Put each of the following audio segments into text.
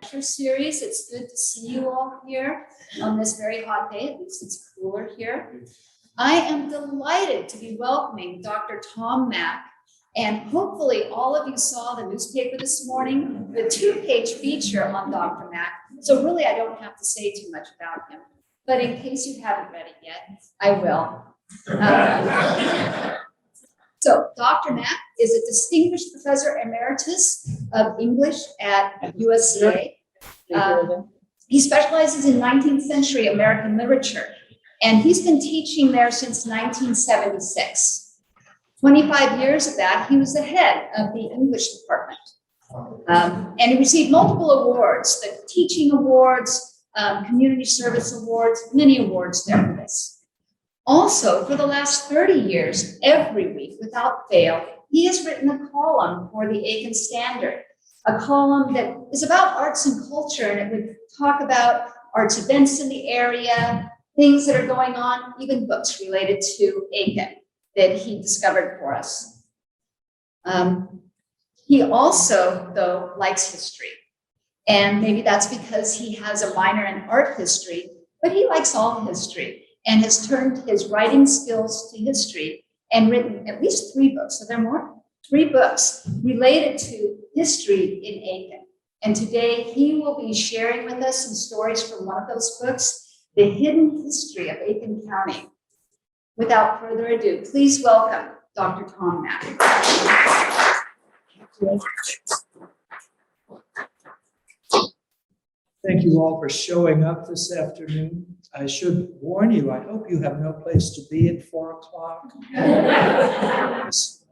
lecture series. It's good to see you all here on this very hot day. At least it's cooler here. I am delighted to be welcoming Dr. Tom Mack, and hopefully all of you saw the newspaper this morning, the 2-page feature on Dr. Mack. So really, I don't have to say too much about him, but in case you haven't read it yet, I will. So Dr. Mack is a distinguished professor emeritus of English at USCA. He specializes in 19th century American literature, and he's been teaching there since 1976. 25 years of that, he was the head of the English department. And he received multiple awards, the teaching awards, community service awards, many awards there for this. Also, for the last 30 years, every week, without fail, he has written a column for the Aiken Standard, a column that is about arts and culture, and it would talk about arts events in the area, things that are going on, even books related to Aiken that he discovered for us. He also, though, likes history. And maybe that's because he has a minor in art history, but he likes all history and has turned his writing skills to history and written at least 3 books. Are there more? 3 books related to history in Aiken. And today he will be sharing with us some stories from one of those books, The Hidden History of Aiken County. Without further ado, please welcome Dr. Tom Mack. Thank you all for showing up this afternoon. I should warn you, I hope you have no place to be at 4 o'clock.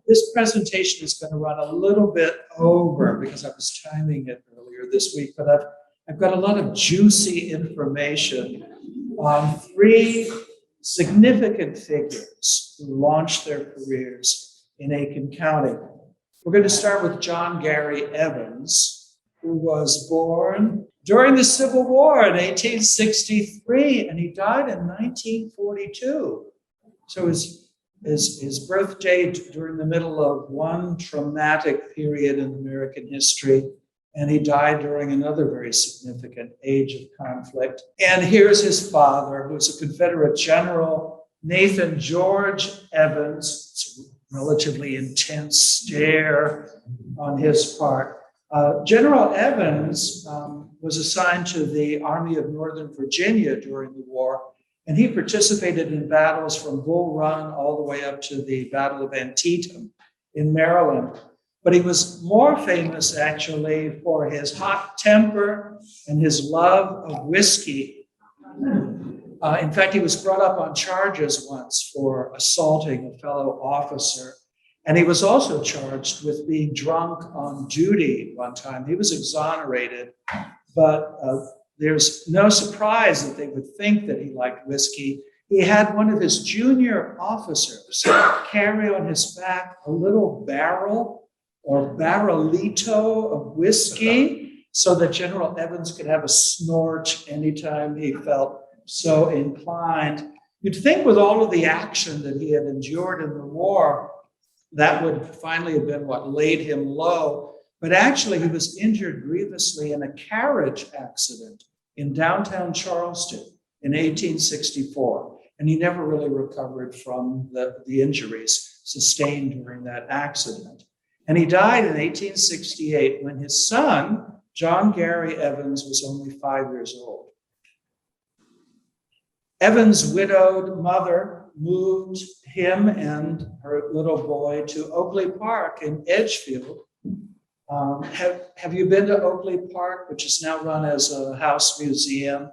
This presentation is going to run a little bit over because I was timing it earlier this week, but I've got a lot of juicy information on 3 significant figures who launched their careers in Aiken County. We're going to start with John Gary Evans, who was born during the Civil War in 1863, and he died in 1942. So his birth date during the middle of one traumatic period in American history, and he died during another very significant age of conflict. And here's his father, who was a Confederate general, Nathan George Evans. It's a relatively intense stare on his part. General Evans was assigned to the Army of Northern Virginia during the war, and he participated in battles from Bull Run all the way up to the Battle of Antietam in Maryland. But he was more famous, actually, for his hot temper and his love of whiskey. In fact, he was brought up on charges once for assaulting a fellow officer. And he was also charged with being drunk on duty one time. He was exonerated, but there's no surprise that they would think that he liked whiskey. He had one of his junior officers carry on his back a little barrel or barrelito of whiskey so that General Evans could have a snort anytime he felt so inclined. You'd think with all of the action that he had endured in the war, that would finally have been what laid him low. But actually, he was injured grievously in a carriage accident in downtown Charleston in 1864. And he never really recovered from the injuries sustained during that accident. And he died in 1868 when his son, John Gary Evans, was only 5 years old. Evans' widowed mother moved him and her little boy to Oakley Park in Edgefield. Have you been to Oakley Park, which is now run as a house museum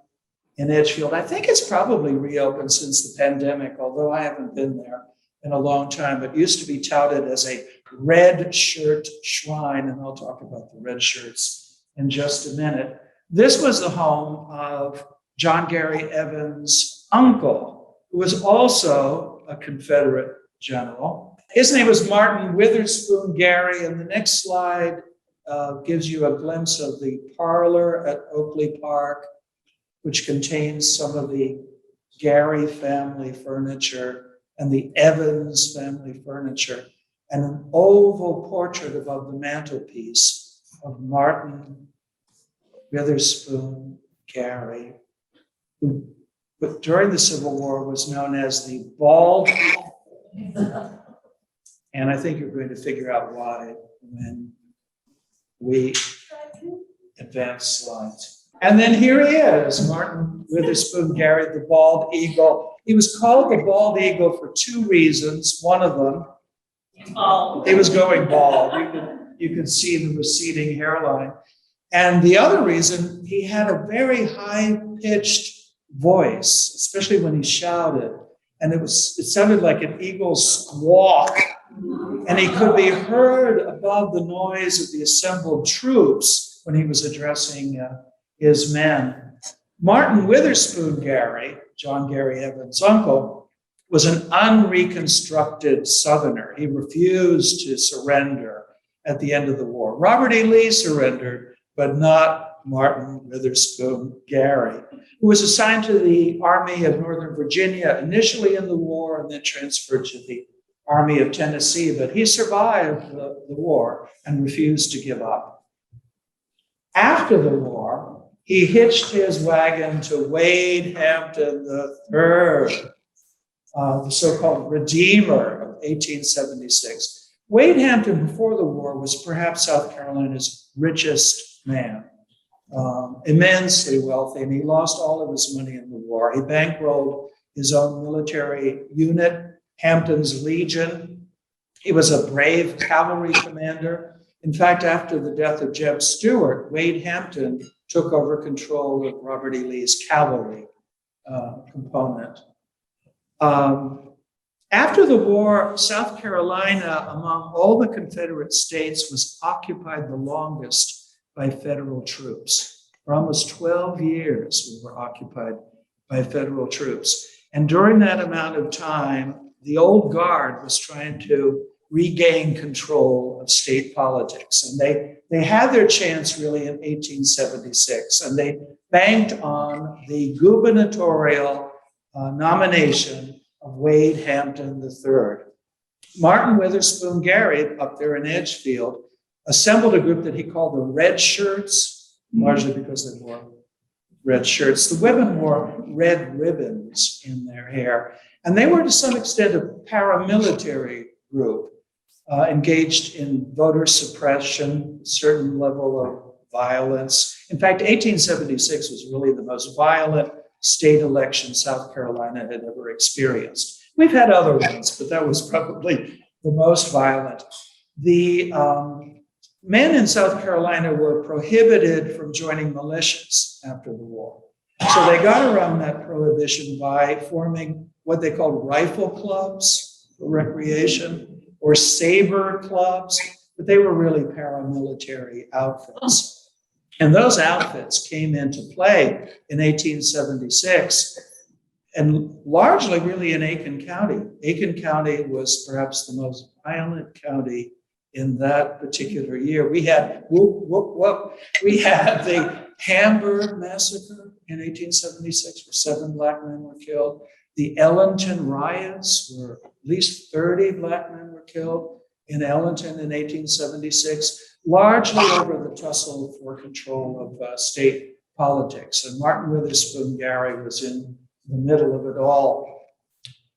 in Edgefield? I think it's probably reopened since the pandemic, although I haven't been there in a long time. It used to be touted as a red shirt shrine, and I'll talk about the red shirts in just a minute. This was the home of John Gary Evans' uncle, who was also a Confederate general. His name was Martin Witherspoon Gary, and the next slide gives you a glimpse of the parlor at Oakley Park, which contains some of the Gary family furniture and the Evans family furniture, and an oval portrait above the mantelpiece of Martin Witherspoon Gary, who but during the Civil War was known as the Bald Eagle. And I think you're going to figure out why when we advance slides. And then here he is, Martin Witherspoon Gary, the Bald Eagle. He was called the Bald Eagle for two reasons. One of them, he was going bald. You could see the receding hairline. And the other reason, he had a very high-pitched voice, especially when he shouted. And it sounded like an eagle's squawk. And he could be heard above the noise of the assembled troops when he was addressing his men. Martin Witherspoon Gary, John Gary Evans' uncle, was an unreconstructed Southerner. He refused to surrender at the end of the war. Robert E. Lee surrendered, but not Martin Witherspoon Gary, who was assigned to the Army of Northern Virginia initially in the war and then transferred to the Army of Tennessee. But he survived the war and refused to give up. After the war, he hitched his wagon to Wade Hampton III, the so-called Redeemer of 1876. Wade Hampton, before the war, was perhaps South Carolina's richest man, immensely wealthy, and he lost all of his money in the war. He bankrolled his own military unit, Hampton's Legion. He was a brave cavalry commander. In fact, after the death of Jeb Stuart, Wade Hampton took over control of Robert E. Lee's cavalry component. After the war, South Carolina, among all the Confederate states, was occupied the longest by federal troops. For almost 12 years, we were occupied by federal troops. And during that amount of time, the old guard was trying to regain control of state politics. And they had their chance really in 1876, and they banked on the gubernatorial nomination of Wade Hampton III. Martin Witherspoon Gary, up there in Edgefield, assembled a group that he called the Red Shirts, largely because they wore red shirts. The women wore red ribbons in their hair. And they were, to some extent, a paramilitary group engaged in voter suppression, a certain level of violence. In fact, 1876 was really the most violent state election South Carolina had ever experienced. We've had other ones, but that was probably the most violent. The men in South Carolina were prohibited from joining militias after the war. So they got around that prohibition by forming what they called rifle clubs for recreation or saber clubs, but they were really paramilitary outfits. And those outfits came into play in 1876 and largely really in Aiken County. Aiken County was perhaps the most violent county in that particular year. We had we had the Hamburg massacre in 1876, where 7 black men were killed. The Ellington riots, where at least 30 black men were killed in Ellington in 1876, largely over the tussle for control of state politics. And Martin Witherspoon Gary was in the middle of it all.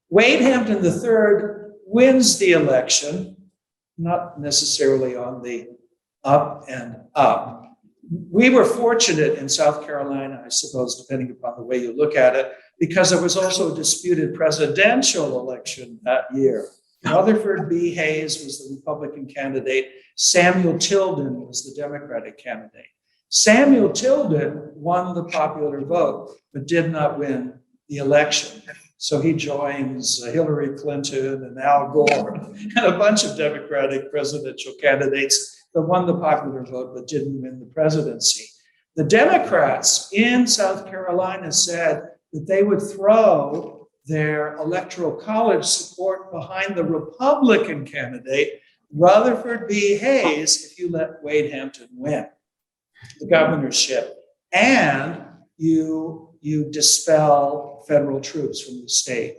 Wade Hampton III wins the election, not necessarily on the up and up. We were fortunate in South Carolina, I suppose, depending upon the way you look at it, because there was also a disputed presidential election that year. Rutherford B. Hayes was the Republican candidate. Samuel Tilden was the Democratic candidate. Samuel Tilden won the popular vote, but did not win the election. So he joins Hillary Clinton and Al Gore and a bunch of Democratic presidential candidates that won the popular vote but didn't win the presidency. The Democrats in South Carolina said that they would throw their electoral college support behind the Republican candidate, Rutherford B. Hayes, if you let Wade Hampton win the governorship, and you dispel federal troops from the state.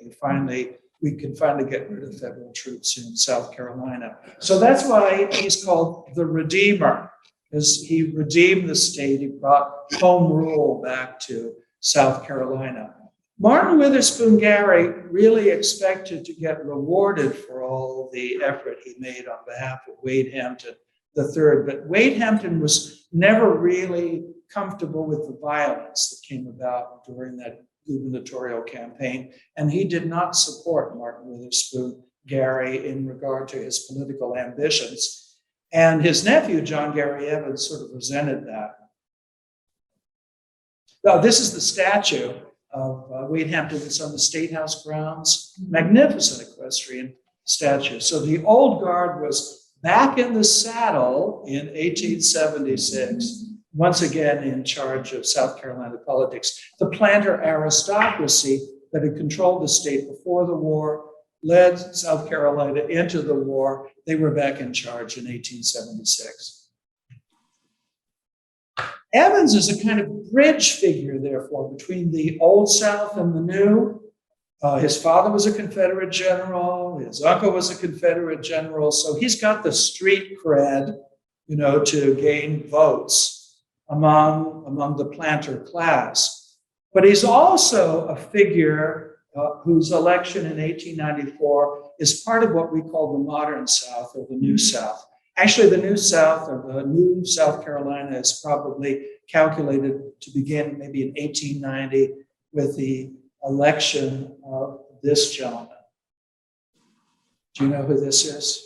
We can finally get rid of federal troops in South Carolina. So that's why he's called the Redeemer. because he redeemed the state. He brought home rule back to South Carolina. Martin Witherspoon Gary really expected to get rewarded for all the effort he made on behalf of Wade Hampton III, but Wade Hampton was never really comfortable with the violence that came about during that gubernatorial campaign, and he did not support Martin Witherspoon Gary in regard to his political ambitions. And his nephew, John Gary Evans, sort of resented that. Now, this is the statue of Wade Hampton. It's on the State House grounds. Magnificent equestrian statue. So the old guard was back in the saddle in 1876, once again in charge of South Carolina politics. The planter aristocracy that had controlled the state before the war led South Carolina into the war. They were back in charge in 1876. Evans is a kind of bridge figure, therefore, between the Old South and the New. His father was a Confederate general. His uncle was a Confederate general. So he's got the street cred, to gain votes among the planter class. But he's also a figure whose election in 1894 is part of what we call the modern South or the New South. Actually, the New South or the New South Carolina is probably calculated to begin maybe in 1890 with the election of this gentleman. Do you know who this is?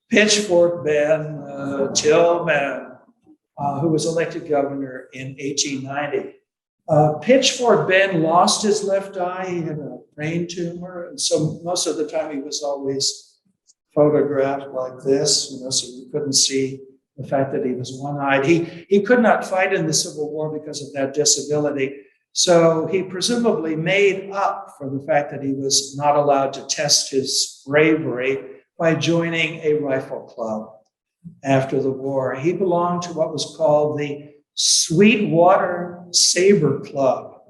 Pitchfork Ben Tillman, who was elected governor in 1890. Pitchfork Ben lost his left eye. He had a brain tumor, and so most of the time he was always photographed like this, so you couldn't see the fact that he was one-eyed. He could not fight in the Civil War because of that disability. So he presumably made up for the fact that he was not allowed to test his bravery by joining a rifle club after the war. He belonged to what was called the Sweetwater Saber Club.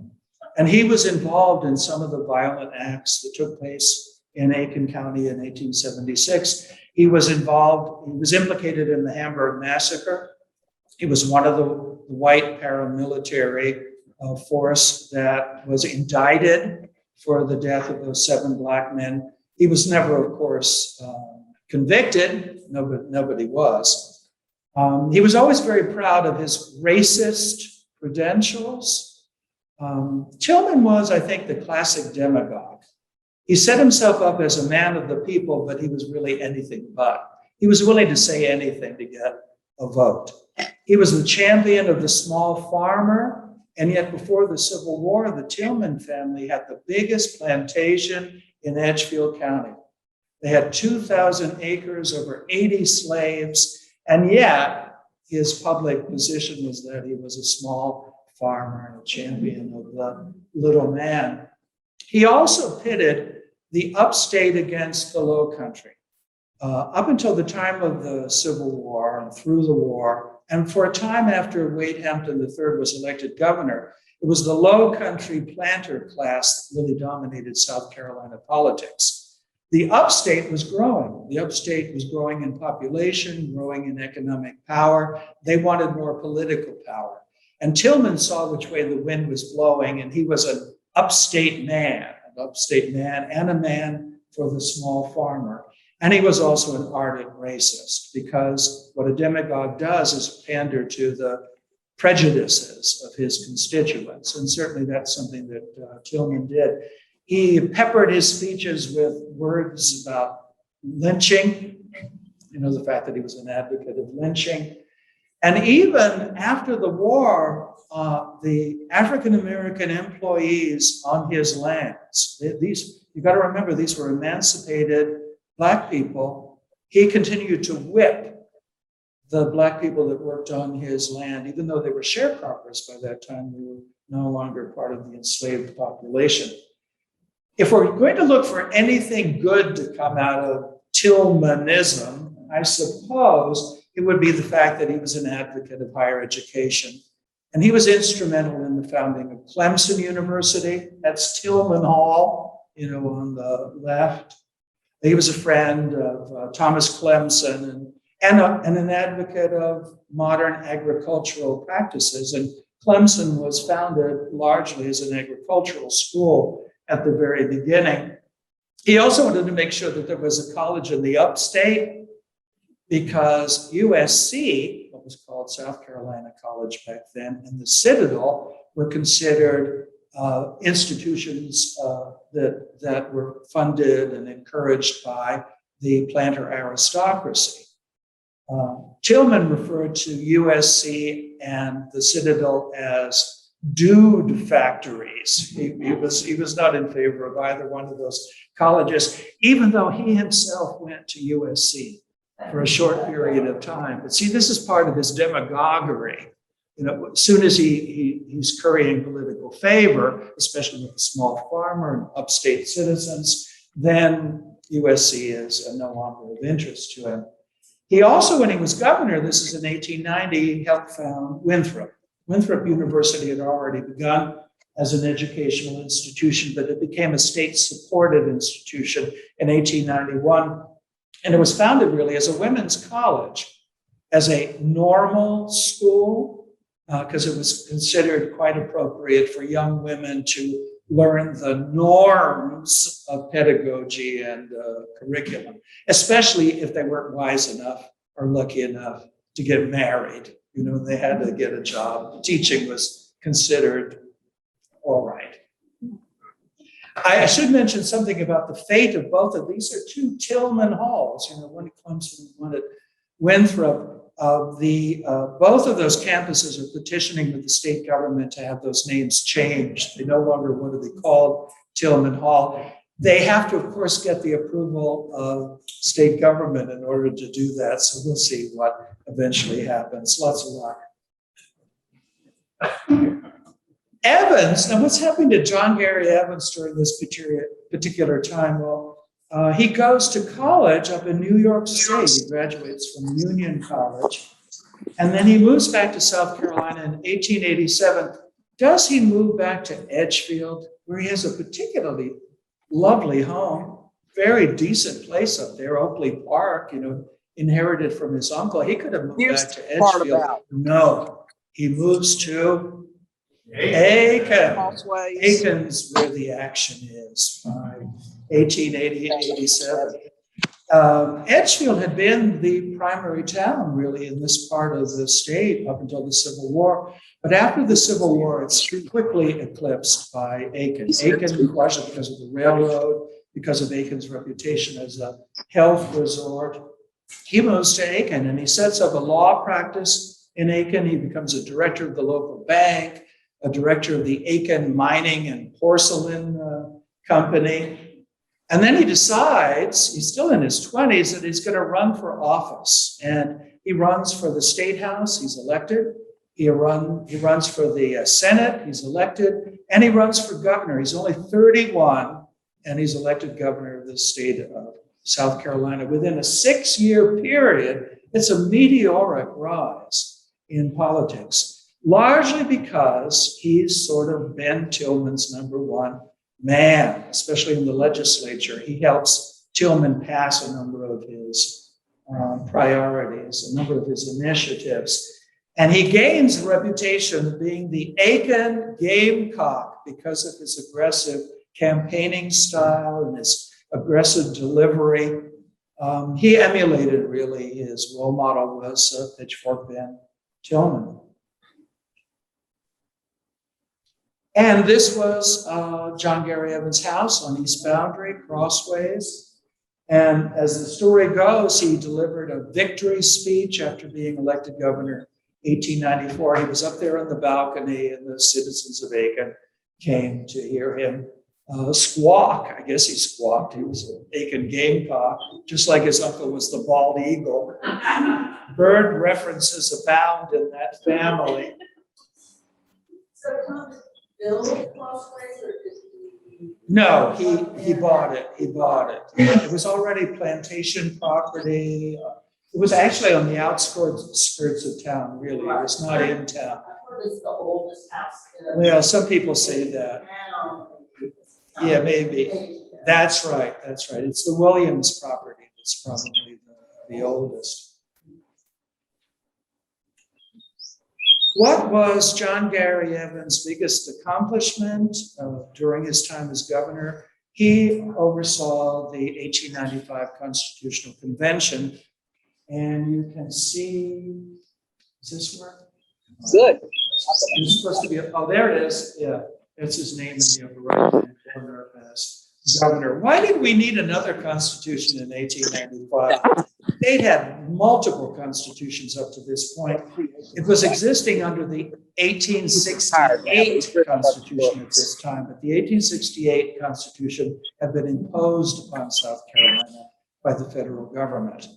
And he was involved in some of the violent acts that took place in Aiken County in 1876. He was implicated in the Hamburg Massacre. He was one of the white paramilitary force that was indicted for the death of those 7 Black men. He was never, of course, convicted. Nobody was. He was always very proud of his racist credentials. Tillman was, I think, the classic demagogue. He set himself up as a man of the people, but he was really anything but. He was willing to say anything to get a vote. He was the champion of the small farmer, and yet before the Civil War, the Tillman family had the biggest plantation in Edgefield County. They had 2,000 acres, over 80 slaves, and yet his public position was that he was a small farmer and a champion of the little man. He also pitted the upstate against the low country. Up until the time of the Civil War and through the war, and for a time after Wade Hampton III was elected governor, it was the low country planter class that really dominated South Carolina politics. The upstate was growing. The upstate was growing in population, growing in economic power. They wanted more political power. And Tillman saw which way the wind was blowing, and he was an upstate man and a man for the small farmer. And he was also an ardent racist, because what a demagogue does is pander to the prejudices of his constituents. And certainly that's something that Tillman did. He peppered his speeches with words about lynching, the fact that he was an advocate of lynching. And even after the war, the African-American employees on his lands, you got to remember, these were emancipated Black people. He continued to whip the Black people that worked on his land, even though they were sharecroppers by that time. They were no longer part of the enslaved population. If we're going to look for anything good to come out of Tillmanism, I suppose it would be the fact that he was an advocate of higher education. And he was instrumental in the founding of Clemson University. That's Tillman Hall, on the left. He was a friend of Thomas Clemson, and an advocate of modern agricultural practices. And Clemson was founded largely as an agricultural school at the very beginning. He also wanted to make sure that there was a college in the upstate, because USC, what was called South Carolina College back then, and the Citadel were considered institutions that were funded and encouraged by the planter aristocracy. Tillman referred to USC and the Citadel as dude factories. He was not in favor of either one of those colleges, even though he himself went to USC for a short period of time. But see, this is part of his demagoguery. As soon as he's currying political favor, especially with the small farmer and upstate citizens, then USC is no longer of interest to him. He also, when he was governor, this is in 1890, helped found Winthrop. Winthrop University had already begun as an educational institution, but it became a state-supported institution in 1891. And it was founded really as a women's college, as a normal school, because it was considered quite appropriate for young women to learn the norms of pedagogy and curriculum, especially if they weren't wise enough or lucky enough to get married. They had to get a job. Teaching was considered all right. I should mention something about the fate of both of these. Are two Tillman halls, one at Clemson and one at Winthrop. Both of those campuses are petitioning with the state government to have those names changed. They no longer want to be called Tillman Hall. They have to, of course, get the approval of state government in order to do that. So we'll see what eventually happens. Lots of luck. Evans, now what's happening to John Gary Evans during this particular time? Well, he goes to college up in New York State. He graduates from Union College. And then he moves back to South Carolina in 1887. Does he move back to Edgefield, where he has a particularly lovely home, very decent place up there, Oakley Park, inherited from his uncle. He could have moved back to Edgefield. No, he moves to Aiken. Aiken's where the action is, 1887. Edgefield had been the primary town, really, in this part of the state up until the Civil War. But after the Civil War, it's quickly eclipsed by Aiken. Aiken, largely because of the railroad, because of Aiken's reputation as a health resort. He moves to Aiken and he sets up a law practice in Aiken. He becomes a director of the local bank, a director of the Aiken Mining and Porcelain Company. And then he decides, he's still in his 20s, that he's going to run for office. And he runs for the State House, he's elected. He runs for the Senate, he's elected. And he runs for governor. He's only 31, and he's elected governor of the state of South Carolina. Within a 6-year period, it's a meteoric rise in politics, largely because he's sort of Ben Tillman's number one man, especially in the legislature. He helps Tillman pass a number of his priorities, a number of his initiatives. And he gains a reputation of being the Aiken Gamecock because of his aggressive campaigning style and his aggressive delivery. He emulated, really, his role model was Pitchfork Ben Tillman. And this was John Gary Evans' house on East Boundary, Crossways. And as the story goes, he delivered a victory speech after being elected governor in 1894. He was up there on the balcony, and the citizens of Aiken came to hear him squawk. I guess he squawked. He was an Aiken Gamecock, just like his uncle was the bald eagle. Bird references abound in that family. So build Crossways, or just No, he bought it. He bought it. It was already plantation property. It was actually on the outskirts of town, really. It was not in town. I've heard it's the oldest house. Well, some people say that. Yeah, maybe. That's right. That's right. It's the Williams property that's probably the oldest. What was John Gary Evans' biggest accomplishment during his time as governor? He oversaw the 1895 Constitutional Convention. And you can see, does this work? Good. It's supposed to be, oh, there it is. Yeah, that's his name in the upper right-hand corner as governor. Why did we need another constitution in 1895? They'd had multiple constitutions up to this point. It was existing under the 1868 Constitution at this time, but the 1868 Constitution had been imposed upon South Carolina by the federal government.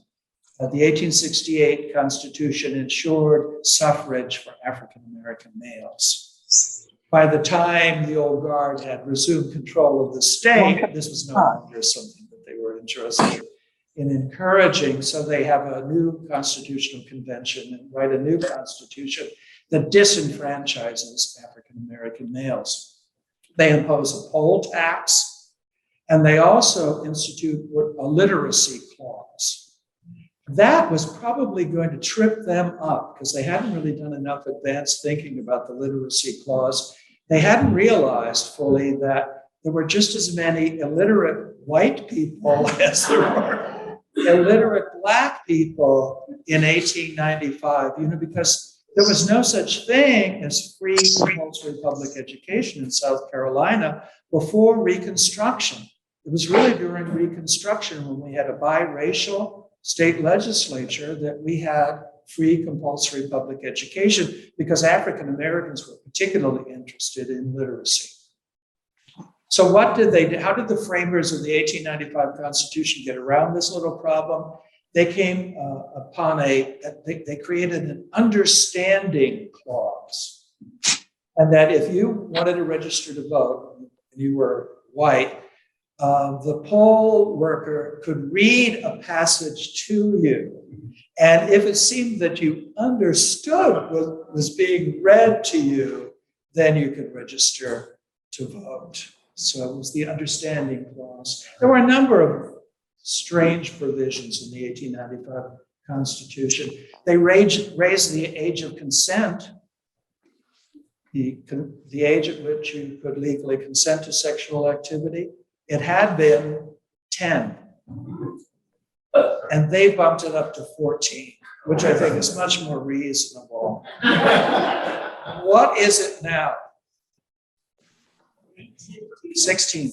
The 1868 Constitution ensured suffrage for African American males. By the time the old guard had resumed control of the state, this was no longer something that they were interested in encouraging. So they have a new constitutional convention and write a new constitution that disenfranchises African American males. They impose a poll tax, and they also institute a literacy clause. That was probably going to trip them up because they hadn't really done enough advanced thinking about the literacy clause. They hadn't realized fully that there were just as many illiterate white people as there were illiterate Black people in 1895, because there was no such thing as free compulsory public education in South Carolina before Reconstruction. It was really during Reconstruction when we had a biracial state legislature that we had free compulsory public education because African Americans were particularly interested in literacy. So what did they do? How did the framers of the 1895 Constitution get around this little problem? They came upon they created an understanding clause. And that if you wanted to register to vote, and you were white, the poll worker could read a passage to you. And if it seemed that you understood what was being read to you, then you could register to vote. So it was the understanding clause. There were a number of strange provisions in the 1895 Constitution. They raised the age of consent, the age at which you could legally consent to sexual activity. It had been 10, and they bumped it up to 14, which I think is much more reasonable. What is it now? 16.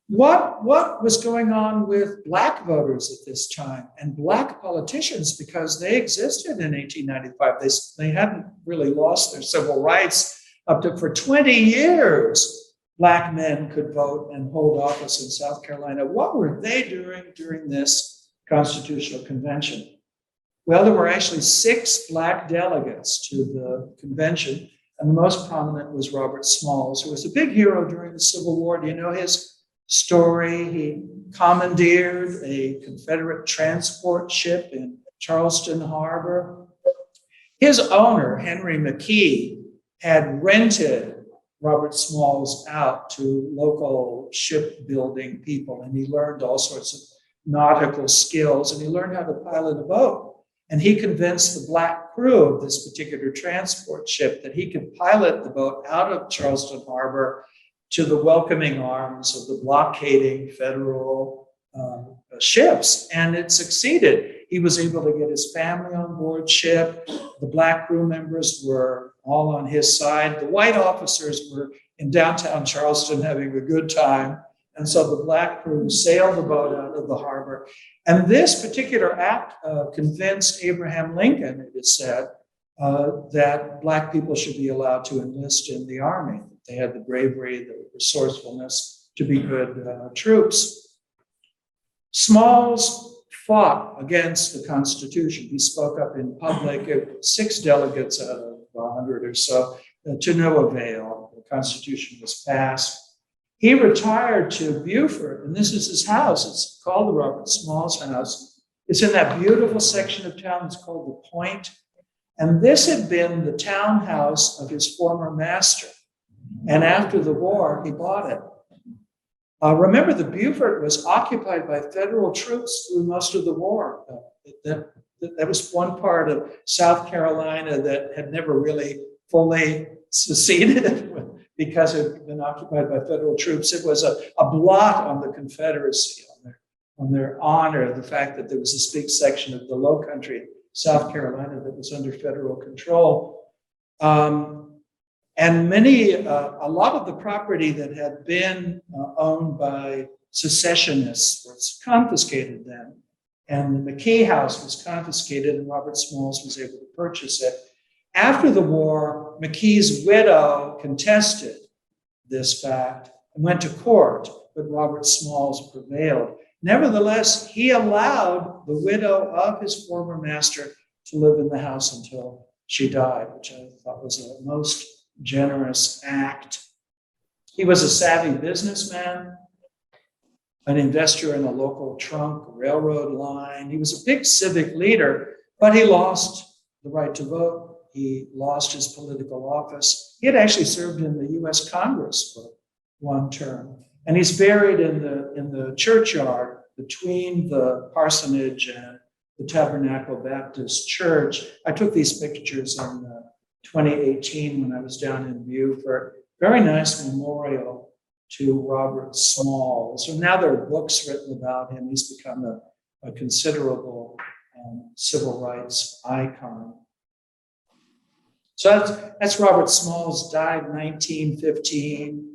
What was going on with Black voters at this time and Black politicians, because they existed in 1895. They hadn't really lost their civil rights up to for 20 years. Black men could vote and hold office in South Carolina. What were they doing during this constitutional convention? Well, there were actually 6 Black delegates to the convention, and the most prominent was Robert Smalls, who was a big hero during the Civil War. Do you know his story? He commandeered a Confederate transport ship in Charleston Harbor. His owner, Henry McKee, had rented Robert Smalls out to local shipbuilding people, and he learned all sorts of nautical skills, and he learned how to pilot a boat. And he convinced the Black crew of this particular transport ship that he could pilot the boat out of Charleston Harbor to the welcoming arms of the blockading federal ships. And it succeeded. He was able to get his family on board ship. The Black crew members were all on his side. The white officers were in downtown Charleston having a good time. And so the Black crew sailed the boat out of the harbor. And this particular act convinced Abraham Lincoln, it is said, that Black people should be allowed to enlist in the army. They had the bravery, the resourcefulness to be good troops. Smalls fought against the Constitution. He spoke up in public. 6 delegates out of 100 or so, to no avail. The Constitution was passed. He retired to Beaufort, and this is his house. It's called the Robert Smalls House. It's in that beautiful section of town. It's called the Point. And this had been the townhouse of his former master. And after the war, he bought it. Remember, the Beaufort was occupied by federal troops through most of the war. that was one part of South Carolina that had never really fully seceded because it had been occupied by federal troops. It was a blot on the Confederacy, on their honor, the fact that there was this big section of the Low Country, South Carolina, that was under federal control. And a lot of the property that had been owned by secessionists was confiscated then. And the McKee house was confiscated, and Robert Smalls was able to purchase it. After the war, McKee's widow contested this fact and went to court, but Robert Smalls prevailed. Nevertheless, he allowed the widow of his former master to live in the house until she died, which I thought was a most generous act. He was a savvy businessman, an investor in a local trunk railroad line. He was a big civic leader, but he lost the right to vote. He lost his political office. He had actually served in the US Congress for one term. And he's buried in the churchyard between the parsonage and the Tabernacle Baptist Church. I took these pictures in 2018 when I was down in Beaufort. Very nice memorial to Robert Smalls. So now there are books written about him. He's become a considerable civil rights icon. So that's Robert Smalls, died in 1915.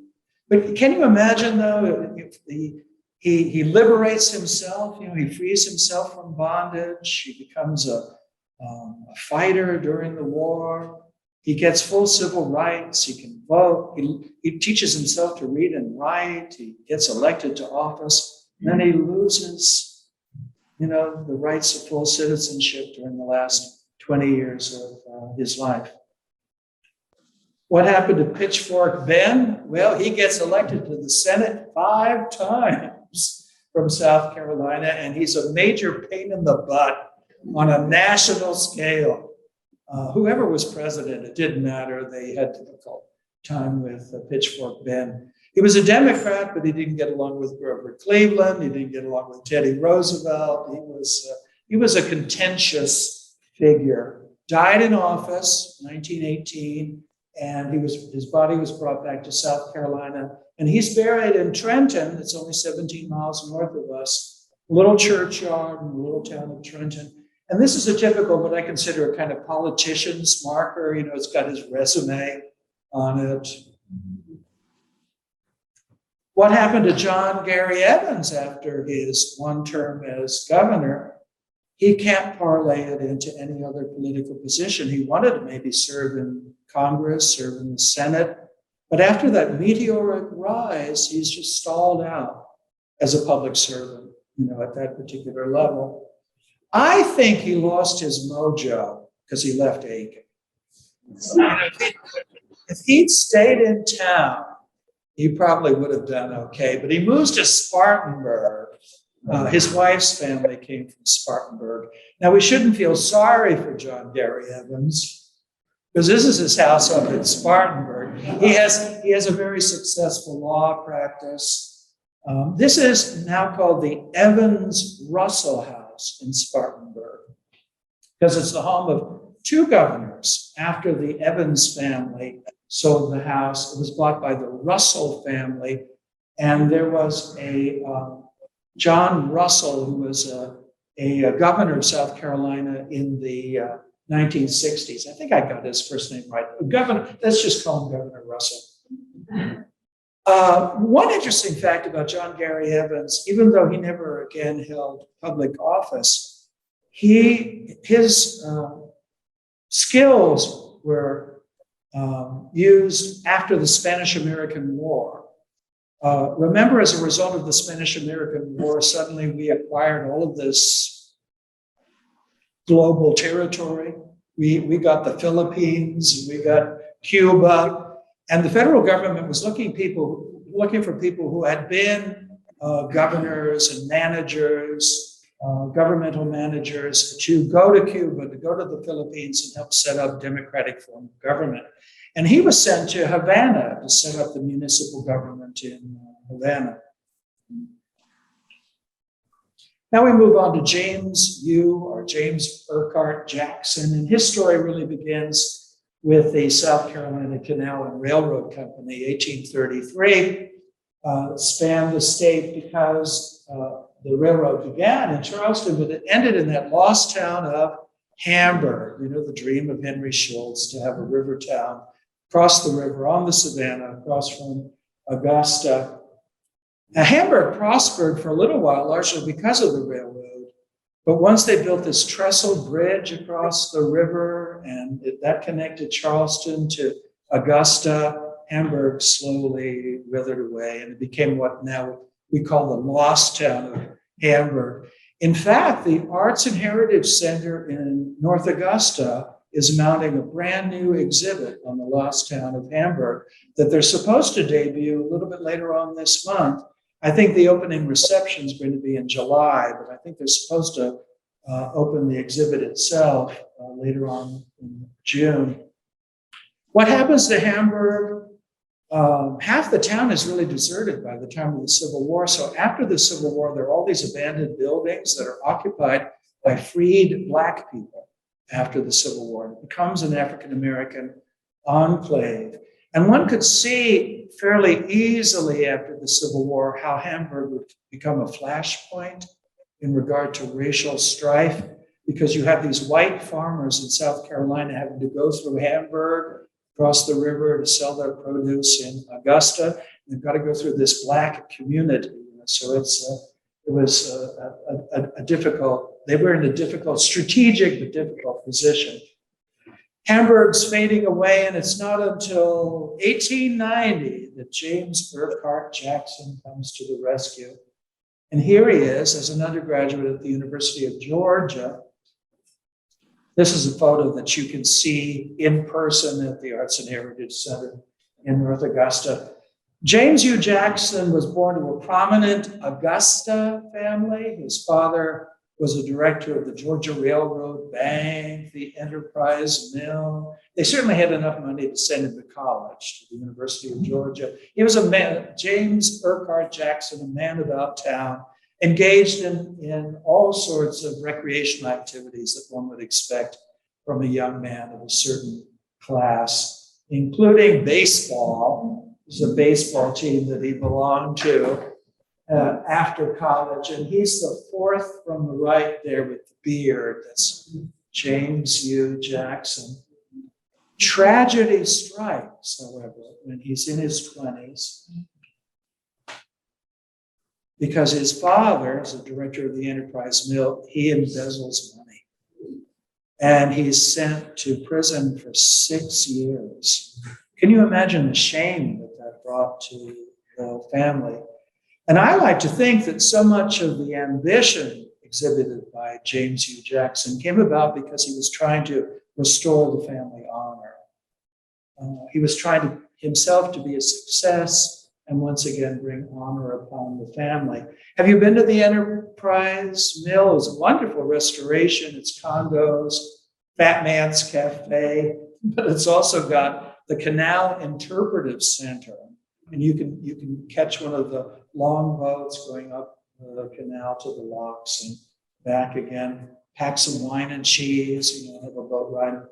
But can you imagine, though, if he liberates himself, he frees himself from bondage, he becomes a fighter during the war, he gets full civil rights, he can vote, he teaches himself to read and write, he gets elected to office, and then he loses, the rights of full citizenship during the last 20 years of his life. What happened to Pitchfork Ben? Well, he gets elected to the Senate 5 times from South Carolina, and he's a major pain in the butt on a national scale. Whoever was president, it didn't matter. They had a difficult time with Pitchfork Ben. He was a Democrat, but he didn't get along with Grover Cleveland. He didn't get along with Teddy Roosevelt. He was a contentious figure. Died in office, 1918. And his body was brought back to South Carolina. And he's buried in Trenton. It's only 17 miles north of us, a little churchyard in the little town of Trenton. And this is a typical, what I consider a kind of politician's marker. It's got his resume on it. What happened to John Gary Evans after his one term as governor? He can't parlay it into any other political position. He wanted to maybe serve in Congress, serve in the Senate. But after that meteoric rise, he's just stalled out as a public servant, at that particular level. I think he lost his mojo because he left Aiken. If he'd stayed in town, he probably would have done okay. But he moves to Spartanburg. His wife's family came from Spartanburg. Now, we shouldn't feel sorry for John Gary Evans, because this is his house up in Spartanburg. He has a very successful law practice. This is now called the Evans-Russell House in Spartanburg, because it's the home of 2 governors. After the Evans family sold the house, it was bought by the Russell family, and there was a John Russell, who was a governor of South Carolina in the 1960s. I think I got his first name right. Governor, let's just call him Governor Russell. One interesting fact about John Gary Evans, even though he never again held public office, his skills were used after the Spanish-American War. Remember, as a result of the Spanish-American War, suddenly we acquired all of this global territory. We got the Philippines, we got Cuba, and the federal government was looking for people who had been governors and managers, governmental managers, to go to Cuba, to go to the Philippines and help set up democratic form of government. And he was sent to Havana to set up the municipal government in Havana. Now we move on to James Urquhart Jackson, and his story really begins with the South Carolina Canal and Railroad Company, 1833, spanned the state because the railroad began in Charleston, but it ended in that lost town of Hamburg. You know, the dream of Henry Schultz to have a river town across the river on the Savannah, across from Augusta. Now, Hamburg prospered for a little while, largely because of the railroad. But once they built this trestle bridge across the river and that connected Charleston to Augusta, Hamburg slowly withered away and it became what now we call the lost town of Hamburg. In fact, the Arts and Heritage Center in North Augusta is mounting a brand new exhibit on the lost town of Hamburg that they're supposed to debut a little bit later on this month. I think the opening reception is going to be in July, but I think they're supposed to open the exhibit itself later on in June. What happens to Hamburg? Half the town is really deserted by the time of the Civil War. So after the Civil War, there are all these abandoned buildings that are occupied by freed Black people after the Civil War. It becomes an African-American enclave. And one could see fairly easily after the Civil War how Hamburg would become a flashpoint in regard to racial strife, because you have these white farmers in South Carolina having to go through Hamburg, cross the river to sell their produce in Augusta. They've got to go through this Black community. So it was a difficult, they were in a difficult, strategic but difficult position. Hamburg's fading away, and it's not until 1890 that James Urquhart Jackson comes to the rescue. And here he is as an undergraduate at the University of Georgia. This is a photo that you can see in person at the Arts and Heritage Center in North Augusta. James U. Jackson was born to a prominent Augusta family. His father was a director of the Georgia Railroad Bank, the Enterprise Mill. They certainly had enough money to send him to college, to the University of Georgia. He was a man, James Urquhart Jackson, a man about town, engaged in all sorts of recreational activities that one would expect from a young man of a certain class, including baseball. There's a baseball team that he belonged to after college, and he's the fourth from the right there with the beard. That's James U. Jackson. Tragedy strikes, however, when he's in his 20s, because his father, as a director of the Enterprise Mill, he embezzles money. And he's sent to prison for 6 years. Can you imagine the shame that brought to the family? And I like to think that so much of the ambition exhibited by James U. Jackson came about because he was trying to restore the family honor. He was trying himself to be a success and once again bring honor upon the family. Have you been to the Enterprise Mill? It's a wonderful restoration. It's condos, Fat Man's Cafe, but it's also got the Canal Interpretive Center. And you can catch one of the long boats going up the canal to the locks and back again, pack some wine and cheese, have a boat ride.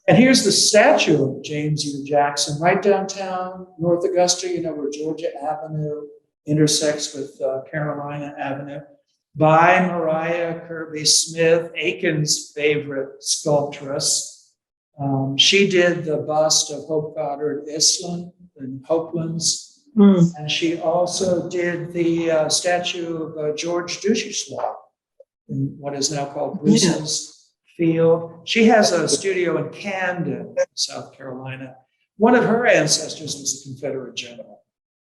And here's the statue of James U. Jackson right downtown North Augusta, where Georgia Avenue intersects with Carolina Avenue, by Mariah Kirby Smith, Aiken's favorite sculptress. She did the bust of Hope Goddard Island in Hopelands, and she also did the statue of George Duchessois in what is now called Bruce's Field. She has a studio in Camden, South Carolina. One of her ancestors was a Confederate general.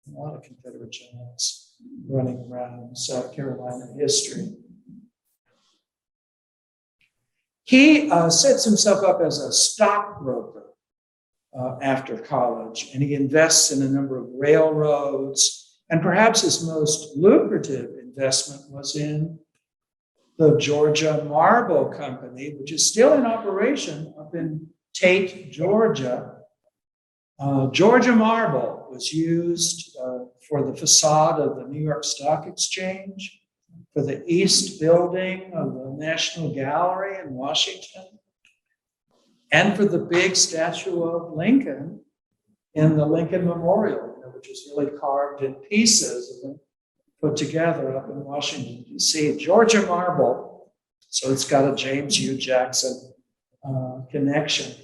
A lot of Confederate generals running around South Carolina history. He sets himself up as a stockbroker after college, and he invests in a number of railroads. And perhaps his most lucrative investment was in the Georgia Marble Company, which is still in operation up in Tate, Georgia. Georgia marble was used for the facade of the New York Stock Exchange, for the East Building of the National Gallery in Washington, and for the big statue of Lincoln in the Lincoln Memorial, which is really carved in pieces and then put together up in Washington, D.C. Georgia marble, so it's got a James U. Jackson connection.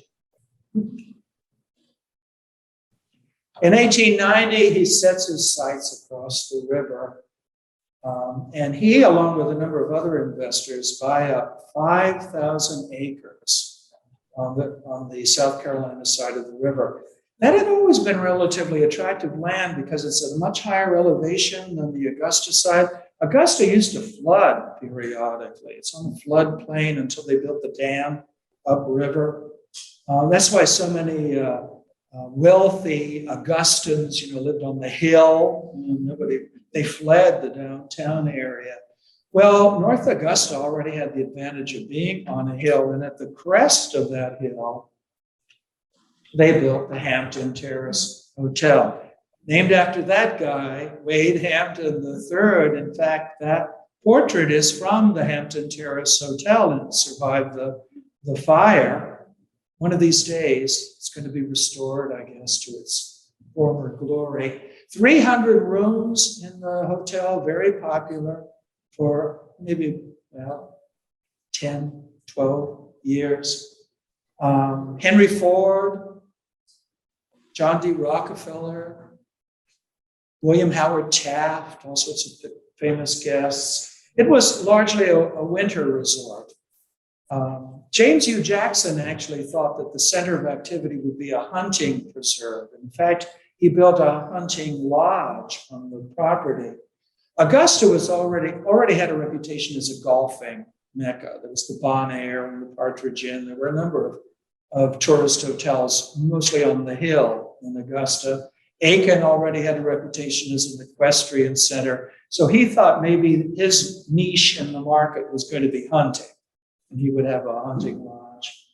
In 1890, he sets his sights across the river, and he, along with a number of other investors, buy up 5,000 acres on the South Carolina side of the river. That had always been relatively attractive land because it's at a much higher elevation than the Augusta side. Augusta used to flood periodically. It's on the floodplain until they built the dam upriver. That's why so many wealthy Augustans, lived on the hill. They fled the downtown area. Well, North Augusta already had the advantage of being on a hill, and at the crest of that hill, they built the Hampton Terrace Hotel, named after that guy, Wade Hampton III. In fact, that portrait is from the Hampton Terrace Hotel, and it survived the fire. One of these days, it's going to be restored, I guess, to its former glory. 300 rooms in the hotel, very popular for maybe, 10, 12 years. Henry Ford, John D. Rockefeller, William Howard Taft, all sorts of famous guests. It was largely a winter resort. James U. Jackson actually thought that the center of activity would be a hunting preserve. In fact, he built a hunting lodge on the property. Augusta was already had a reputation as a golfing mecca. There was the Bon Air and the Partridge Inn. There were a number of tourist hotels, mostly on the hill in Augusta. Aiken already had a reputation as an equestrian center. So he thought maybe his niche in the market was going to be hunting, and he would have a hunting lodge.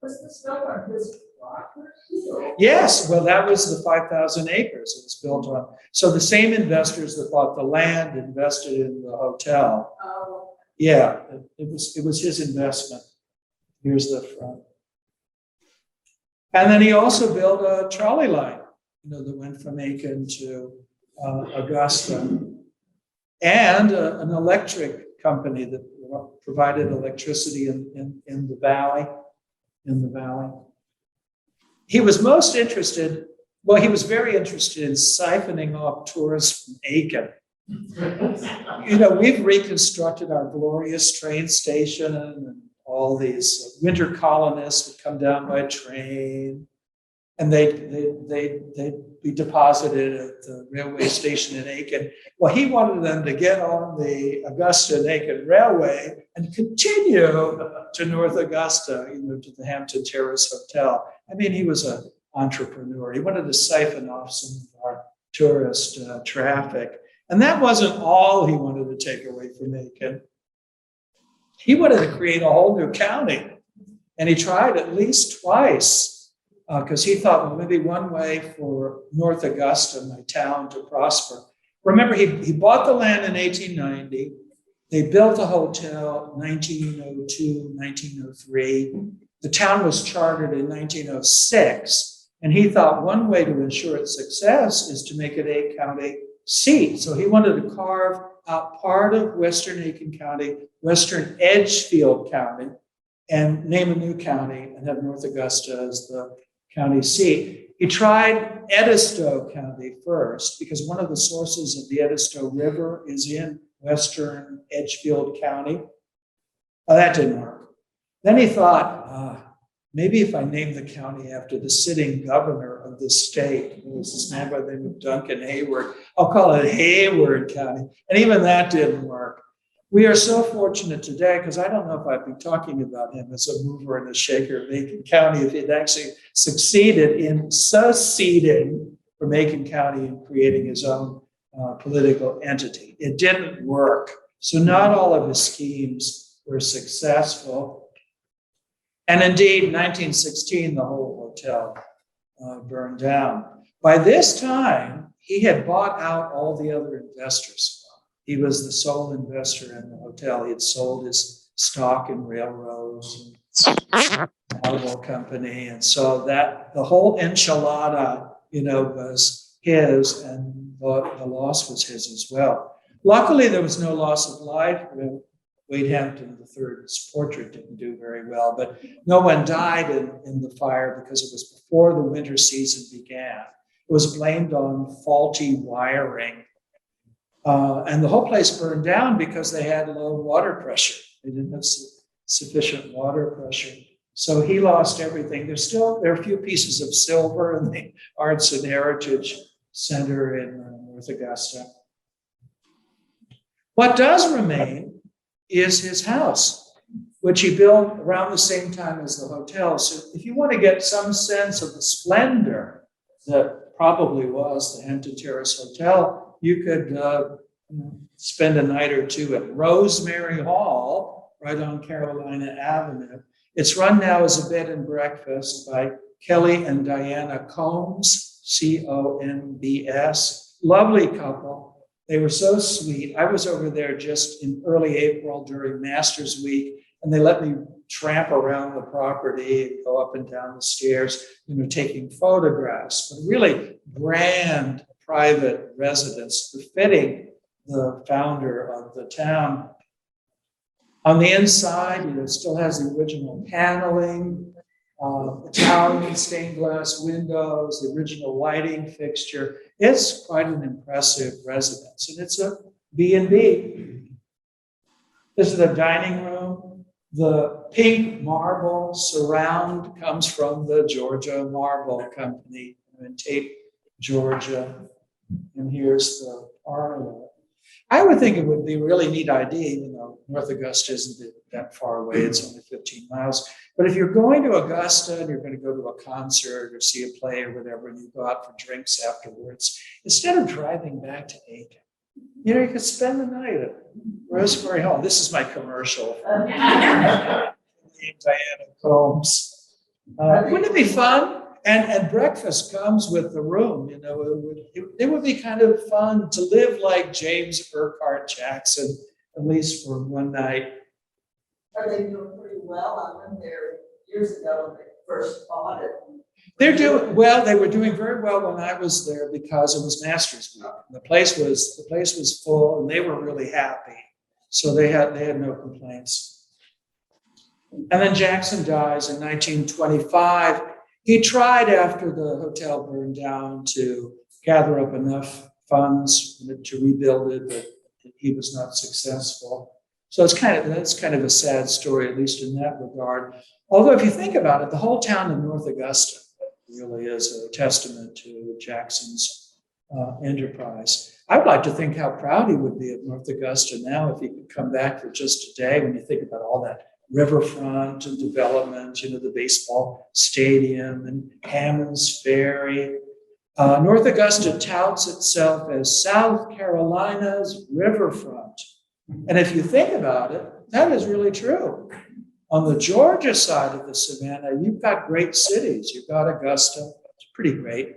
Was this built on his property? Yes, well, that was the 5,000 acres it was built on. So the same investors that bought the land invested in the hotel. Oh. Yeah, it was his investment. Here's the front. And then he also built a trolley line, that went from Aiken to Augusta, and an electric company that provided electricity in the valley. He was most interested. Well, he was very interested in siphoning off tourists from Aiken. We've reconstructed our glorious train station, and all these winter colonists would come down by train, and they'd be deposited at the railway station in Aiken. Well, he wanted them to get on the Augusta and Aiken Railway and continue to North Augusta, to the Hampton Terrace Hotel. I mean, he was an entrepreneur. He wanted to siphon off some of our tourist traffic. And that wasn't all he wanted to take away from Aiken. He wanted to create a whole new county. And he tried at least twice, because he thought, well, maybe one way for North Augusta, my town, to prosper. Remember, he bought the land in 1890. They built a hotel 1902, 1903. The town was chartered in 1906. And he thought one way to ensure its success is to make it a county seat. So he wanted to carve out part of Western Aiken County, Western Edgefield County, and name a new county and have North Augusta as the county seat. He tried Edisto County first because one of the sources of the Edisto River is in Western Edgefield County. Oh, that didn't work. Then he thought, maybe if I name the county after the sitting governor of the state, it was this man by the name of Duncan Hayward, I'll call it Hayward County. And even that didn't work. We are so fortunate today, because I don't know if I'd be talking about him as a mover and a shaker of Aiken County if he'd actually succeeded in seceding from Aiken County and creating his own political entity. It didn't work. So not all of his schemes were successful. And indeed, in 1916, the whole hotel burned down. By this time, he had bought out all the other investors. He was the sole investor in the hotel. He had sold his stock in railroads and automobile company. And so that the whole enchilada, was his, and the loss was his as well. Luckily, there was no loss of life. Wade Hampton III's portrait didn't do very well, but no one died in the fire because it was before the winter season began. It was blamed on faulty wiring. And the whole place burned down because they had low water pressure. They didn't have sufficient water pressure. So he lost everything. There are a few pieces of silver in the Arts and Heritage Center in North Augusta. What does remain is his house, which he built around the same time as the hotel. So if you want to get some sense of the splendor that probably was the Hampton Terrace Hotel, you could spend a night or two at Rosemary Hall, right on Carolina Avenue. It's run now as a bed and breakfast by Kelly and Diana Combs, Combs. Lovely couple. They were so sweet. I was over there just in early April during Masters Week, and they let me tramp around the property and go up and down the stairs, taking photographs. But really grand private residence befitting the founder of the town. On the inside, it still has the original paneling, Italian stained glass windows, the original lighting fixture. It's quite an impressive residence, and it's a B&B. This is the dining room. The pink marble surround comes from the Georgia Marble Company in Tate, Georgia. And here's the parlor. I would think it would be a really neat idea, even though North Augusta isn't that far away, it's only 15 miles. But if you're going to Augusta and you're going to go to a concert or see a play or whatever, and you go out for drinks afterwards, instead of driving back to Aiken, you could spend the night at Rosemary Hall. This is my commercial for Diana Combs. Wouldn't it be fun? And breakfast comes with the room. It would be kind of fun to live like James Urquhart Jackson, at least for one night. Are they doing pretty well? I went there years ago when they first bought it. They're doing well. They were doing very well when I was there because it was Masters Week. The place was full, and they were really happy. So they had no complaints. And then Jackson dies in 1925. He tried after the hotel burned down to gather up enough funds to rebuild it, but he was not successful. So that's kind of a sad story, at least in that regard. Although if you think about it, the whole town of North Augusta really is a testament to Jackson's enterprise. I would like to think how proud he would be of North Augusta now if he could come back for just a day, when you think about all that riverfront and development, the baseball stadium and Hammond's Ferry. North Augusta touts itself as South Carolina's riverfront. And if you think about it, that is really true. On the Georgia side of the Savannah, you've got great cities. You've got Augusta, it's pretty great.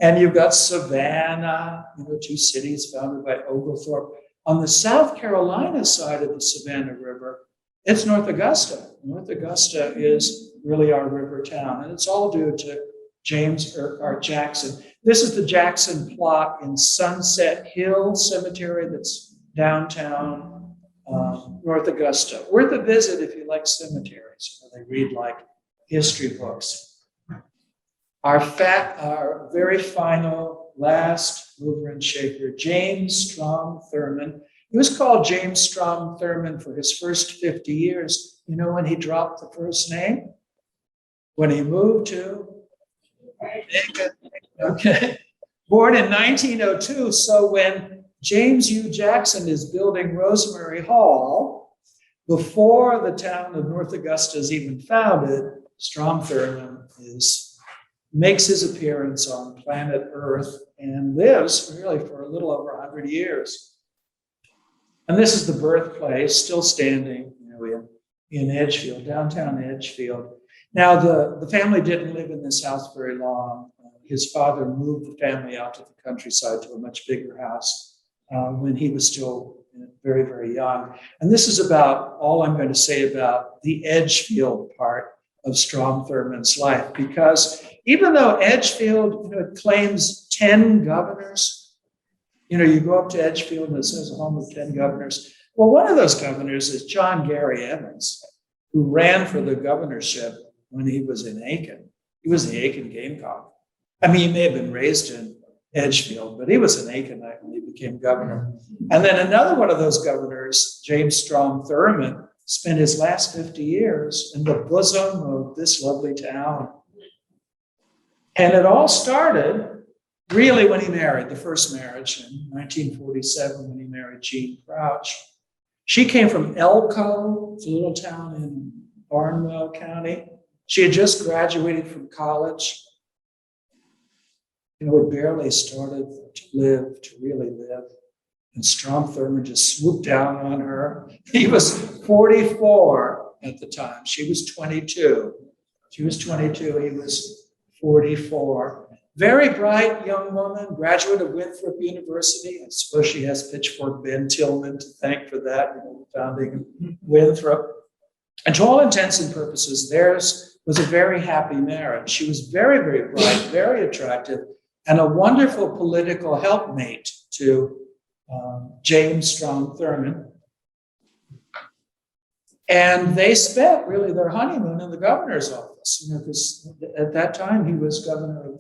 And you've got Savannah, two cities founded by Oglethorpe. On the South Carolina side of the Savannah River, it's North Augusta. North Augusta is really our river town, and it's all due to James Urquhart Jackson. This is the Jackson plot in Sunset Hill Cemetery that's downtown North Augusta. Worth a visit if you like cemeteries, or they read like history books. Our very final last mover and shaker, James Strom Thurmond. He was called James Strom Thurmond for his first 50 years. You know when he dropped the first name? When he moved to Aiken. Okay. Born in 1902. So when James U. Jackson is building Rosemary Hall, before the town of North Augusta is even founded, Strom Thurmond makes his appearance on planet Earth and lives really for a little over 100 years. And this is the birthplace, still standing, in Edgefield, downtown Edgefield. Now, the family didn't live in this house very long. His father moved the family out to the countryside to a much bigger house when he was still very, very young. And this is about all I'm going to say about the Edgefield part of Strom Thurmond's life, because even though Edgefield, it claims 10 governors, you go up to Edgefield and it says a home of 10 governors. Well, one of those governors is John Gary Evans, who ran for the governorship when he was in Aiken. He was the Aiken Gamecock. I mean, he may have been raised in Edgefield, but he was an Aikenite when he became governor. And then another one of those governors, James Strom Thurmond, spent his last 50 years in the bosom of this lovely town. And it all started really when he married, the first marriage in 1947, when he married Jean Crouch. She came from Elko, it's a little town in Barnwell County. She had just graduated from college. Had barely started to really live. And Strom Thurmond just swooped down on her. He was 44 at the time. She was 22. She was 22. He was 44. Very bright young woman, graduate of Winthrop University. I suppose she has Pitchfork Ben Tillman to thank for that, founding Winthrop. And to all intents and purposes, theirs was a very happy marriage. She was very, very bright, very attractive, and a wonderful political helpmate to James Strom Thurmond. And they spent really their honeymoon in the governor's office, because at that time he was governor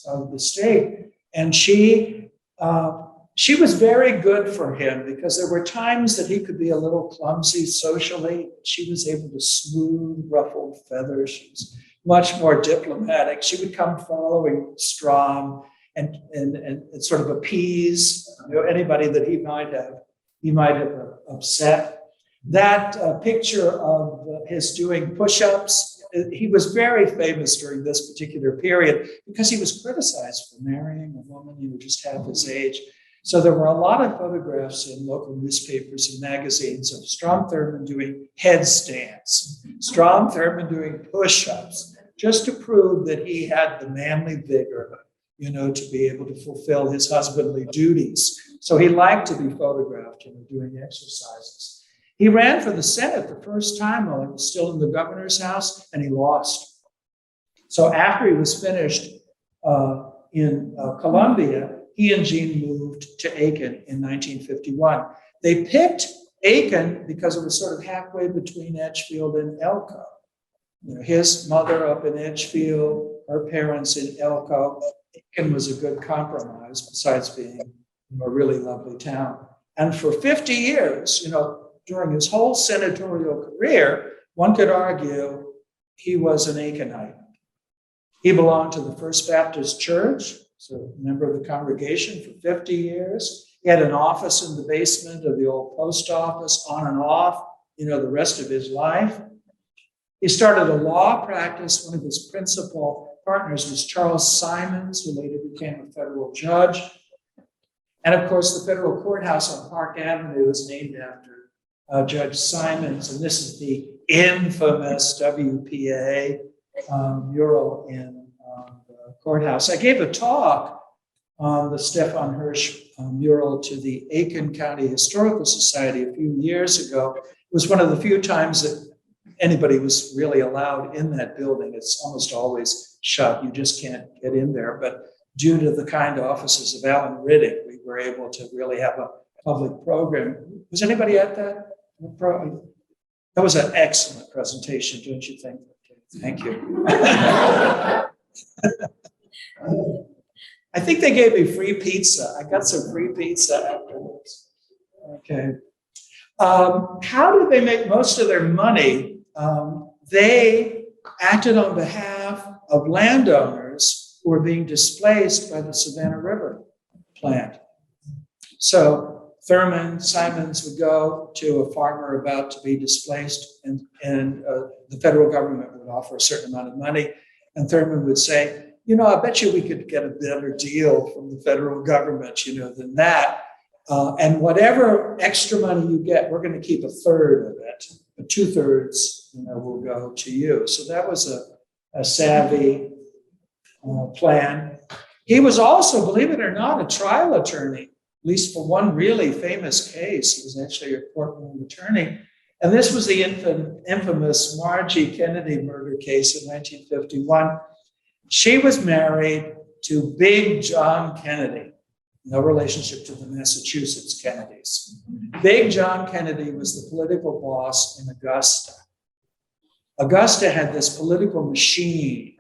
of the state. And she was very good for him, because there were times that he could be a little clumsy socially. She was able to smooth ruffled feathers. She was much more diplomatic. She would come following Strom and sort of appease anybody that he might have upset. That picture of his doing push-ups, he was very famous during this particular period because he was criticized for marrying a woman just half his age. So there were a lot of photographs in local newspapers and magazines of Strom Thurmond doing headstands, Strom Thurmond doing push-ups, just to prove that he had the manly vigor, to be able to fulfill his husbandly duties. So he liked to be photographed, doing exercises. He ran for the Senate the first time while he was still in the governor's house, and he lost. So after he was finished in Columbia, he and Jean moved to Aiken in 1951. They picked Aiken because it was sort of halfway between Edgefield and Elko. His mother up in Edgefield, her parents in Elko. Aiken was a good compromise, besides being a really lovely town. And for 50 years, during his whole senatorial career, one could argue he was an Aikenite. He belonged to the First Baptist Church, so a member of the congregation for 50 years. He had an office in the basement of the old post office, on and off, the rest of his life. He started a law practice. One of his principal partners was Charles Simons, who later became a federal judge. And of course, the federal courthouse on Park Avenue is named after Judge Simons, and this is the infamous WPA mural in the courthouse. I gave a talk on the Stefan Hirsch mural to the Aiken County Historical Society a few years ago. It was one of the few times that anybody was really allowed in that building. It's almost always shut. You just can't get in there. But due to the kind offices of Alan Riddick, we were able to really have a public program. Was anybody at that? That was an excellent presentation, don't you think? Thank you. I think they gave me free pizza. I got some free pizza afterwards. Okay. How did they make most of their money? They acted on behalf of landowners who were being displaced by the Savannah River plant. So Thurmond, Simons would go to a farmer about to be displaced, and the federal government would offer a certain amount of money. And Thurmond would say, I bet you we could get a better deal from the federal government, than that. And whatever extra money you get, we're going to keep a third of it, but 2/3, will go to you. So that was a savvy plan. He was also, believe it or not, a trial attorney, at least for one really famous case. He was actually a courtroom attorney. And this was the infamous Margie Kennedy murder case in 1951. She was married to Big John Kennedy, no relationship to the Massachusetts Kennedys. Big John Kennedy was the political boss in Augusta. Augusta had this political machine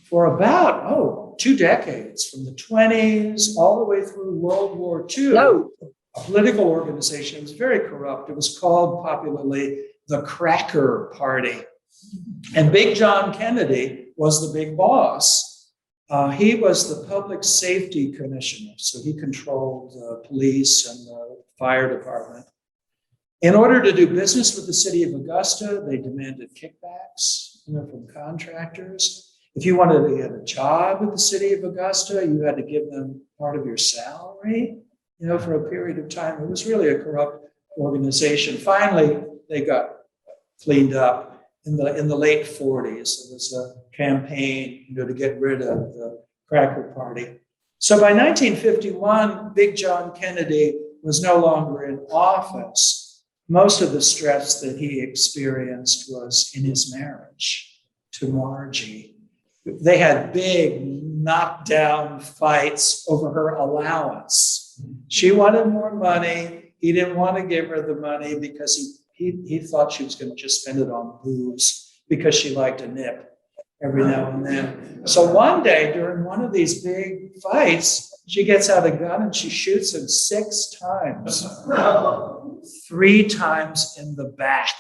for about, 2 decades, from the 20s all the way through World War II. No. A political organization. It was very corrupt. It was called popularly the Cracker Party. And Big John Kennedy was the big boss. He was the public safety commissioner, so he controlled the police and the fire department. In order to do business with the city of Augusta, they demanded kickbacks, from contractors. If you wanted to get a job at the city of Augusta, you had to give them part of your salary, for a period of time. It was really a corrupt organization. Finally, they got cleaned up in the late 40s. It was a campaign, to get rid of the Cracker Party. So by 1951, Big John Kennedy was no longer in office. Most of the stress that he experienced was in his marriage to Margie. They had big knockdown fights over her allowance. She wanted more money. He didn't want to give her the money because he thought she was going to just spend it on booze because she liked a nip every now and then. So one day during one of these big fights, she gets out a gun and she shoots him 6 times, 3 times in the back.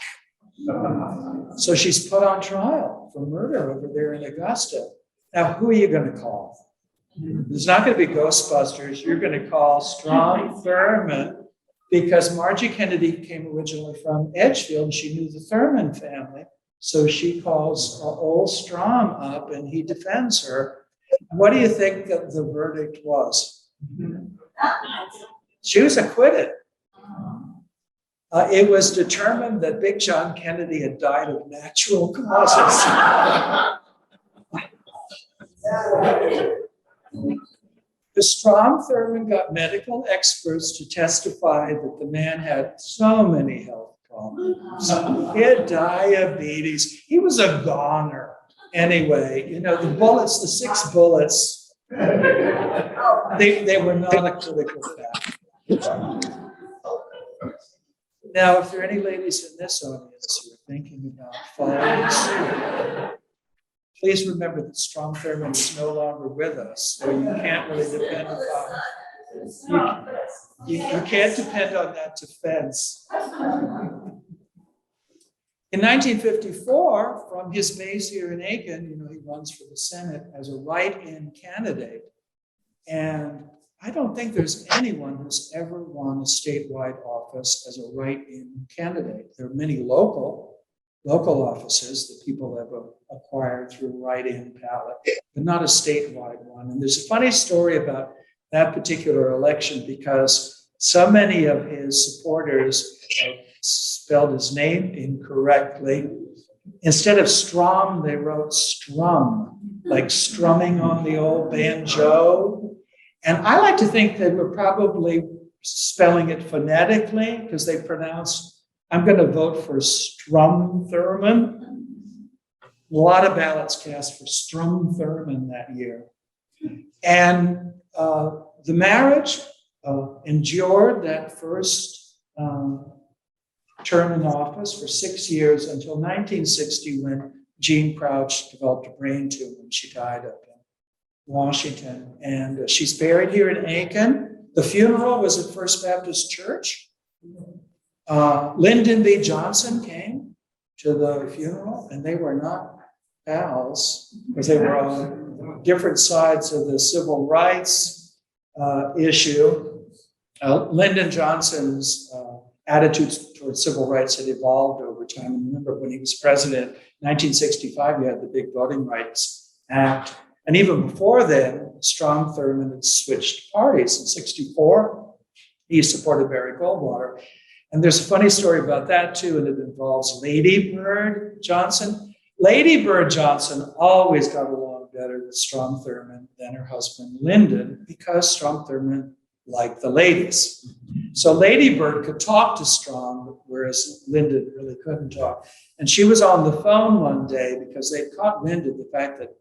So she's put on trial for murder over there in Augusta. Now, who are you going to call? There's not going to be Ghostbusters. You're going to call Strom Thurmond, because Margie Kennedy came originally from Edgefield and she knew the Thurmond family. So she calls old Strom up and he defends her. What do you think that the verdict was? She was acquitted. It was determined that Big John Kennedy had died of natural causes. The Strom Thurmond got medical experts to testify that the man had so many health problems. He had diabetes. He was a goner. Anyway, the bullets, the 6 bullets, they were not a critical fact. Now, if there are any ladies in this audience who are thinking about following suit, please remember that Strom Thurmond is no longer with us, so you can't really depend upon you can't depend on that defense. In 1954, from his base here in Aiken, he runs for the Senate as a write-in candidate, and I don't think there's anyone who's ever won a statewide office as a write-in candidate. There are many local offices that people have acquired through write-in ballot, but not a statewide one. And there's a funny story about that particular election because so many of his supporters spelled his name incorrectly. Instead of Strom, they wrote Strum, like strumming on the old banjo. And I like to think they were probably spelling it phonetically because they pronounced, I'm going to vote for Strom Thurmond. A lot of ballots cast for Strom Thurmond that year. And the marriage endured that first term in office for 6 years until 1960 when Jean Crouch developed a brain tumor and she died up in Washington. And she's buried here in Aiken. The funeral was at First Baptist Church. Lyndon B. Johnson came to the funeral, and they were not pals because they were on different sides of the civil rights issue. Lyndon Johnson's attitudes towards civil rights had evolved over time. And remember, when he was president, 1965, you had the big Voting Rights Act. And even before then, Strom Thurmond had switched parties. In 1964, he supported Barry Goldwater. And there's a funny story about that, too, and it involves Lady Bird Johnson. Lady Bird Johnson always got along better with Strom Thurmond than her husband Lyndon because Strom Thurmond liked the ladies. So Lady Bird could talk to Strom, whereas Lyndon really couldn't talk. And she was on the phone one day because they'd caught wind of the fact that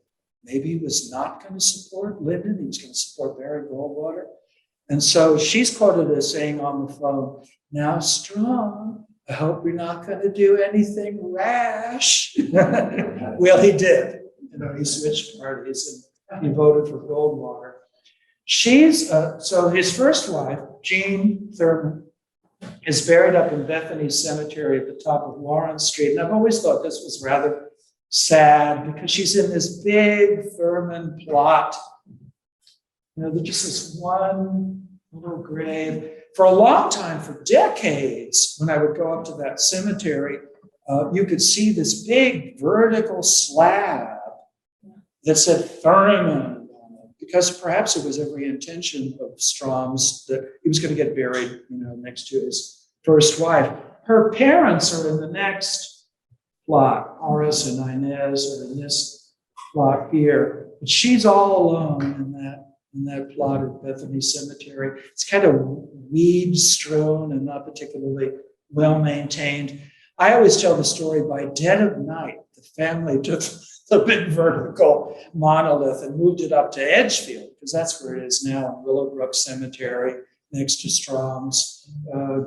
maybe he was not going to support Lyndon, he was going to support Barry Goldwater. And so she's quoted as saying on the phone, "Now, Strom, I hope you're not going to do anything rash." Well, he did. He switched parties and he voted for Goldwater. So his first wife, Jean Thurmond, is buried up in Bethany Cemetery at the top of Lawrence Street. And I've always thought this was rather sad because she's in this big Thurmond plot. There's just this one little grave. For a long time, for decades, when I would go up to that cemetery, you could see this big vertical slab that said Thurmond on it, because perhaps it was every intention of Strom's that he was going to get buried, next to his first wife. Her parents are in the next plot. Horace and Inez are in this plot here, but she's all alone in that plot at Bethany Cemetery. It's kind of weed strewn and not particularly well maintained. I always tell the story by dead of night, the family took the big vertical monolith and moved it up to Edgefield, because that's where it is now, in Willowbrook Cemetery, next to Strom's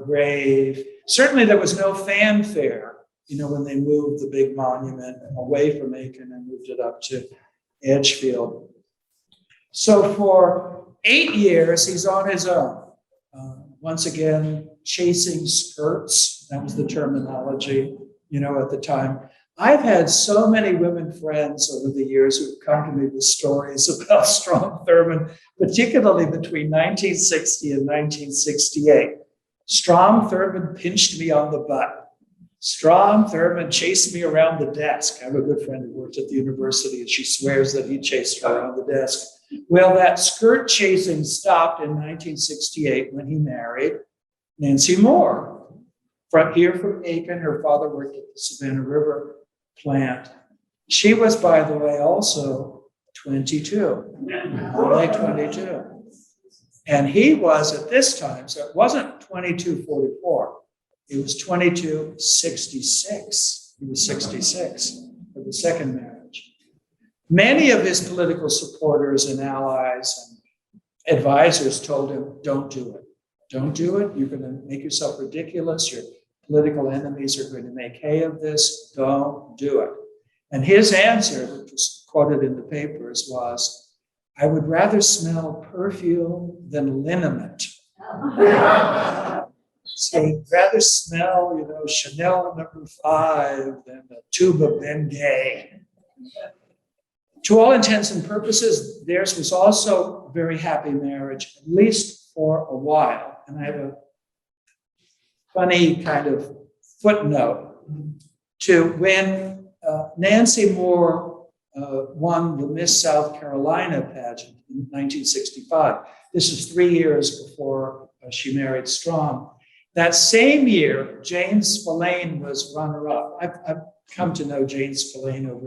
grave. Certainly there was no fanfare, when they moved the big monument away from Aiken and moved it up to Edgefield. So for 8 years, he's on his own. Once again, chasing skirts. That was the terminology, at the time. I've had so many women friends over the years who've come to me with stories about Strom Thurmond, particularly between 1960 and 1968. Strom Thurmond pinched me on the butt. Strom Thurmond chased me around the desk. I have a good friend who worked at the university, and she swears that he chased her around the desk. Well, that skirt chasing stopped in 1968 when he married Nancy Moore. From Aiken, her father worked at the Savannah River plant. She was, by the way, also 22, only 22. And he was at this time, so it wasn't 2244, it was 2266. He was 66 for the second marriage. Many of his political supporters and allies and advisors told him, "Don't do it. Don't do it. You're going to make yourself ridiculous. Your political enemies are going to make hay of this. Don't do it." And his answer, which was quoted in the papers, was, "I would rather smell perfume than liniment." So he'd rather smell, Chanel #5 than a tube of Bengay. To all intents and purposes, theirs was also a very happy marriage, at least for a while. And I have a funny kind of footnote to when Nancy Moore won the Miss South Carolina pageant in 1965. This is 3 years before she married Strom. That same year, Jane Spillane was runner-up. I've come to know Jane Spillane over